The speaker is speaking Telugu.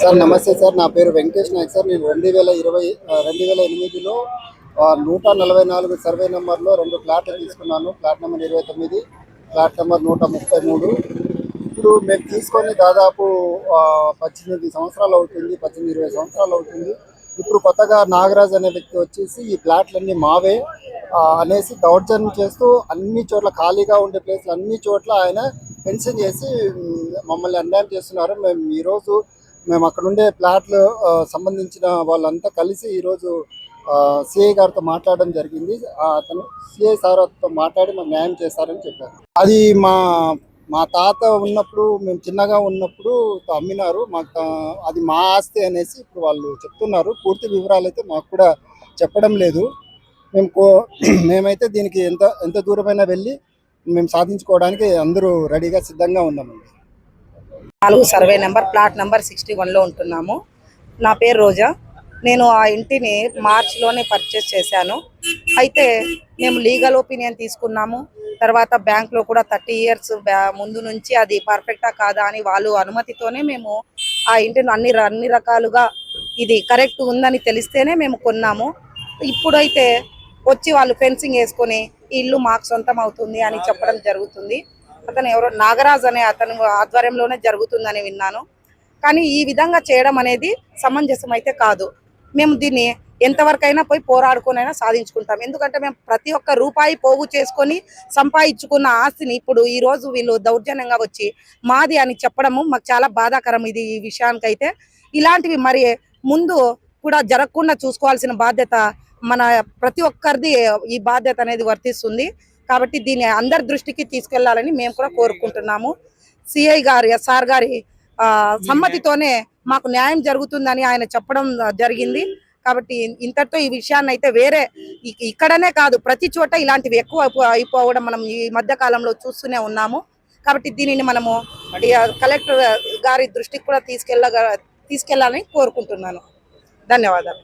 సార్ నమస్తే సార్. నా పేరు వెంకటేష్ నాయక్ సార్. నేను 2008లో 144 సర్వే నెంబర్లో 2 ప్లాట్లు తీసుకున్నాను. Plot number 29, plot number 133. ఇప్పుడు మేము తీసుకొని దాదాపు 18 సంవత్సరాలు అవుతుంది, 18-20 సంవత్సరాలు అవుతుంది. ఇప్పుడు కొత్తగా నాగరాజ్ అనే వ్యక్తి వచ్చేసి ఈ ప్లాట్లన్నీ మావే అనేసి దౌర్జన్యం చేస్తూ అన్ని చోట్ల ఖాళీగా ఉండే ప్లేస్లు అన్ని చోట్ల ఆయన ఫెన్సింగ్ చేసి మమ్మల్ని అన్యాయం చేస్తున్నారు. మేము అక్కడ ఉండే ప్లాట్లు సంబంధించిన వాళ్ళంతా కలిసి ఈరోజు సిఐ గారితో మాట్లాడడం జరిగింది. అతను సిఐ సార్తో మాట్లాడి మాకు న్యాయం చేస్తారని చెప్పారు. అది మా తాత ఉన్నప్పుడు, మేము చిన్నగా ఉన్నప్పుడు అమ్మినారు. అది మా ఆస్తి అనేసి ఇప్పుడు వాళ్ళు చెప్తున్నారు. పూర్తి వివరాలు అయితే మాకు కూడా చెప్పడం లేదు. మేమైతే దీనికి ఎంత దూరమైనా వెళ్ళి మేము సాధించుకోవడానికి అందరూ రెడీగా సిద్ధంగా ఉన్నామండి. 4 సర్వే నెంబర్ ప్లాట్ నెంబర్ 61లో ఉంటున్నాము. నా పేరు రోజా. నేను ఆ ఇంటిని మార్చిలోనే పర్చేస్ చేశాను. అయితే మేము లీగల్ ఒపీనియన్ తీసుకున్నాము. తర్వాత బ్యాంక్లో కూడా 30 ఇయర్స్ ముందు నుంచి అది పర్ఫెక్టా కాదా అని వాళ్ళు అనుమతితోనే మేము ఆ ఇంటిని అన్ని రకాలుగా ఇది కరెక్ట్ ఉందని తెలిస్తేనే మేము కొన్నాము. ఇప్పుడైతే వచ్చి వాళ్ళు ఫెన్సింగ్ వేసుకొని ఇల్లు మాకు సొంతం అవుతుంది అని చెప్పడం జరుగుతుంది. అతను ఎవరో నాగరాజ్ అనే అతను ఆధ్వర్యంలోనే జరుగుతుందని విన్నాను. కానీ ఈ విధంగా చేయడం అనేది సమంజసం అయితే కాదు. మేము దీన్ని ఎంతవరకైనా పోయి పోరాడుకునైనా సాధించుకుంటాం. ఎందుకంటే మేము ప్రతి ఒక్క రూపాయి పోగు చేసుకొని సంపాదించుకున్న ఆస్తిని ఇప్పుడు ఈరోజు వీళ్ళు దౌర్జన్యంగా వచ్చి మాది అని చెప్పడము మాకు చాలా బాధాకరం. ఈ విషయానికైతే ఇలాంటివి మరి ముందు కూడా జరగకుండా చూసుకోవాల్సిన బాధ్యత మన ప్రతి ఒక్కరిది ఈ బాధ్యత అనేది వర్తిస్తుంది. కాబట్టి దీన్ని అందరి దృష్టికి తీసుకెళ్లాలని మేము కూడా కోరుకుంటున్నాము. సిఐ గారి ఎస్ఆర్ గారి సమ్మతితోనే మాకు న్యాయం జరుగుతుందని ఆయన చెప్పడం జరిగింది. కాబట్టి ఇంతటితో ఈ విషయాన్ని అయితే ఇక్కడనే కాదు ప్రతి చోట ఇలాంటివి ఎక్కువ అయిపోవడం మనం ఈ మధ్య కాలంలో చూస్తూనే ఉన్నాము. కాబట్టి దీనిని మనము కలెక్టర్ గారి దృష్టికి కూడా తీసుకెళ్లాలని కోరుకుంటున్నాను. ధన్యవాదాలు.